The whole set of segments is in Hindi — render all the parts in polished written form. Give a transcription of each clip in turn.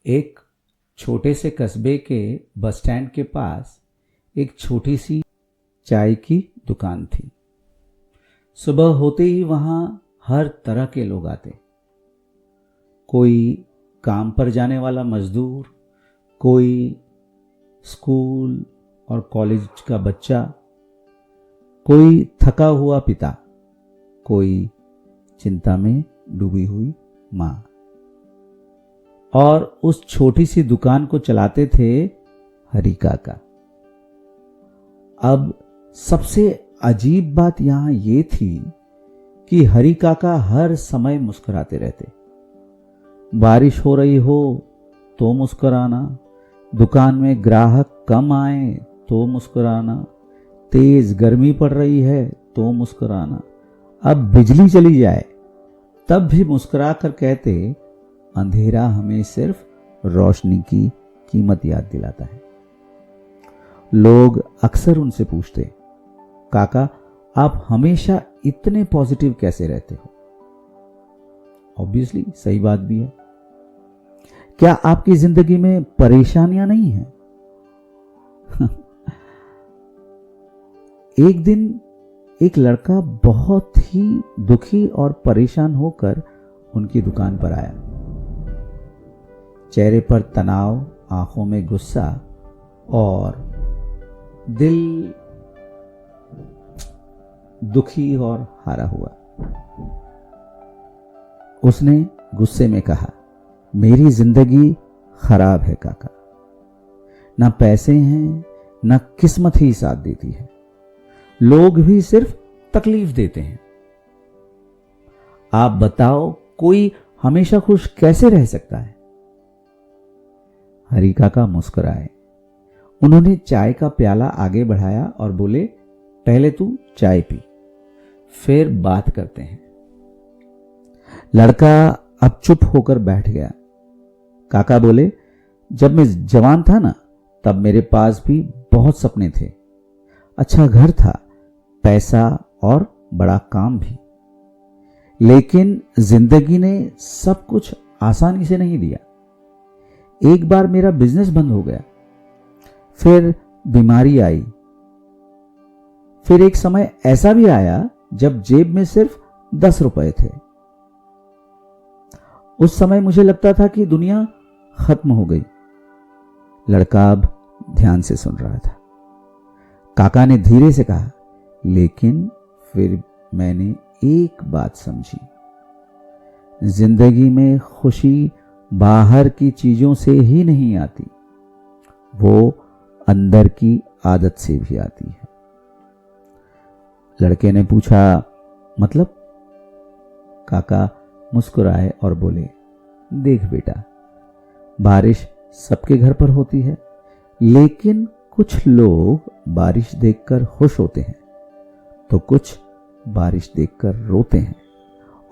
एक छोटे से कस्बे के बस स्टैंड के पास एक छोटी सी चाय की दुकान थी। सुबह होते ही वहां हर तरह के लोग आते। कोई काम पर जाने वाला मजदूर, कोई स्कूल और कॉलेज का बच्चा, कोई थका हुआ पिता, कोई चिंता में डूबी हुई मां। और उस छोटी सी दुकान को चलाते थे हरि काका। अब सबसे अजीब बात यहां ये थी कि हरि काका हर समय मुस्कुराते रहते। बारिश हो रही हो तो मुस्कुराना, दुकान में ग्राहक कम आए तो मुस्कुराना, तेज गर्मी पड़ रही है तो मुस्कुराना, अब बिजली चली जाए तब भी मुस्कुरा कर कहते, अंधेरा हमें सिर्फ रोशनी की कीमत याद दिलाता है। लोग अक्सर उनसे पूछते, काका आप हमेशा इतने पॉजिटिव कैसे रहते हो? ऑब्वियसली सही बात भी है। क्या आपकी जिंदगी में परेशानियां नहीं हैं? एक दिन एक लड़का बहुत ही दुखी और परेशान होकर उनकी दुकान पर आया। चेहरे पर तनाव, आंखों में गुस्सा और दिल दुखी और हारा हुआ। उसने गुस्से में कहा, मेरी जिंदगी खराब है काका। ना पैसे हैं, ना किस्मत ही साथ देती है। लोग भी सिर्फ तकलीफ देते हैं। आप बताओ कोई हमेशा खुश कैसे रह सकता है? हरि काका मुस्कुराए। उन्होंने चाय का प्याला आगे बढ़ाया और बोले, पहले तू चाय पी, फिर बात करते हैं। लड़का अब चुप होकर बैठ गया। काका बोले, जब मैं जवान था ना, तब मेरे पास भी बहुत सपने थे। अच्छा घर था, पैसा और बड़ा काम भी। लेकिन जिंदगी ने सब कुछ आसानी से नहीं दिया। एक बार मेरा बिजनेस बंद हो गया, फिर बीमारी आई, फिर एक समय ऐसा भी आया जब जेब में सिर्फ 10 रुपए थे। उस समय मुझे लगता था कि दुनिया खत्म हो गई। लड़का अब ध्यान से सुन रहा था। काका ने धीरे से कहा, लेकिन फिर मैंने एक बात समझी, जिंदगी में खुशी बाहर की चीजों से ही नहीं आती, वो अंदर की आदत से भी आती है। लड़के ने पूछा, मतलब? काका मुस्कुराए और बोले, देख बेटा, बारिश सबके घर पर होती है, लेकिन कुछ लोग बारिश देखकर खुश होते हैं, तो कुछ बारिश देखकर रोते हैं,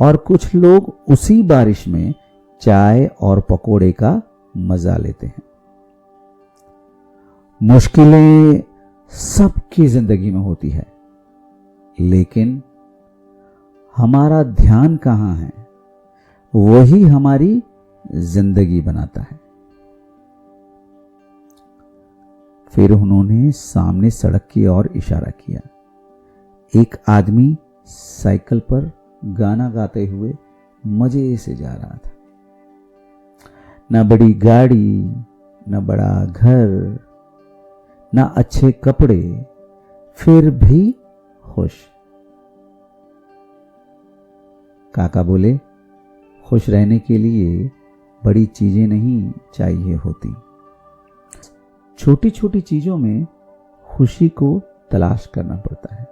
और कुछ लोग उसी बारिश में चाय और पकोड़े का मजा लेते हैं। मुश्किलें सबकी जिंदगी में होती है, लेकिन हमारा ध्यान कहां है, वही हमारी जिंदगी बनाता है। फिर उन्होंने सामने सड़क की ओर इशारा किया। एक आदमी साइकिल पर गाना गाते हुए मजे से जा रहा था। न बड़ी गाड़ी, न बड़ा घर, न अच्छे कपड़े, फिर भी खुश। काका बोले, खुश रहने के लिए बड़ी चीजें नहीं चाहिए होती, छोटी छोटी चीजों में खुशी को तलाश करना पड़ता है।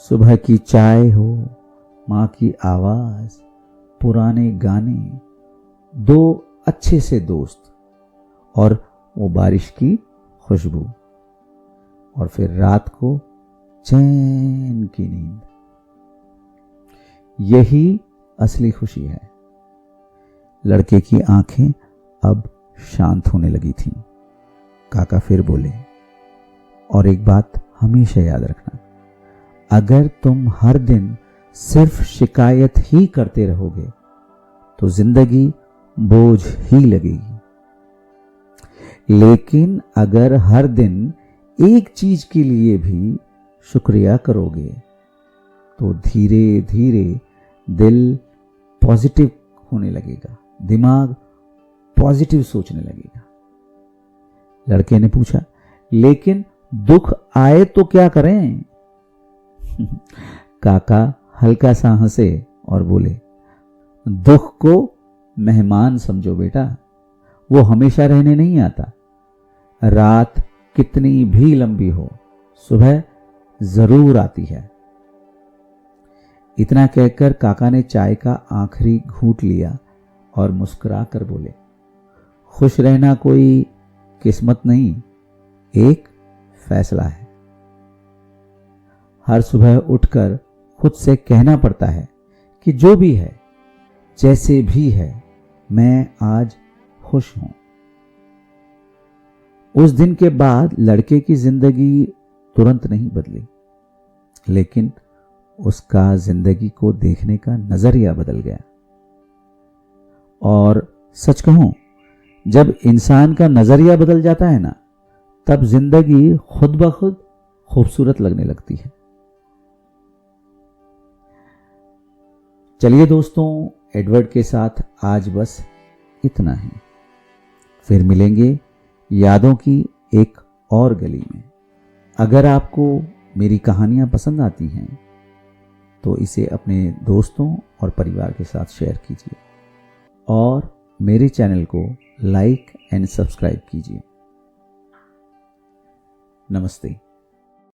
सुबह की चाय हो, मां की आवाज, पुराने गाने, दो अच्छे से दोस्त और वो बारिश की खुशबू, और फिर रात को चैन की नींद। यही असली खुशी है। लड़के की आंखें अब शांत होने लगी थीं। काका फिर बोले, और एक बात हमेशा याद रखना, अगर तुम हर दिन सिर्फ शिकायत ही करते रहोगे तो जिंदगी बोझ ही लगेगी। लेकिन अगर हर दिन एक चीज के लिए भी शुक्रिया करोगे तो धीरे धीरे दिल पॉजिटिव होने लगेगा, दिमाग पॉजिटिव सोचने लगेगा। लड़के ने पूछा, लेकिन दुख आए तो क्या करें? काका हल्का सा हंसे और बोले, दुख को मेहमान समझो बेटा, वो हमेशा रहने नहीं आता। रात कितनी भी लंबी हो, सुबह जरूर आती है। इतना कहकर काका ने चाय का आखिरी घूंट लिया और मुस्कुरा कर बोले, खुश रहना कोई किस्मत नहीं, एक फैसला है। हर सुबह उठकर खुद से कहना पड़ता है कि जो भी है, जैसे भी है, मैं आज खुश हूं। उस दिन के बाद लड़के की जिंदगी तुरंत नहीं बदली, लेकिन उसका जिंदगी को देखने का नजरिया बदल गया। और सच कहूं, जब इंसान का नजरिया बदल जाता है ना, तब जिंदगी खुद ब खुद खूबसूरत लगने लगती है। चलिए दोस्तों, एडवर्ड के साथ आज बस इतना ही। फिर मिलेंगे यादों की एक और गली में। अगर आपको मेरी कहानियां पसंद आती हैं तो इसे अपने दोस्तों और परिवार के साथ शेयर कीजिए और मेरे चैनल को लाइक एंड सब्सक्राइब कीजिए। नमस्ते।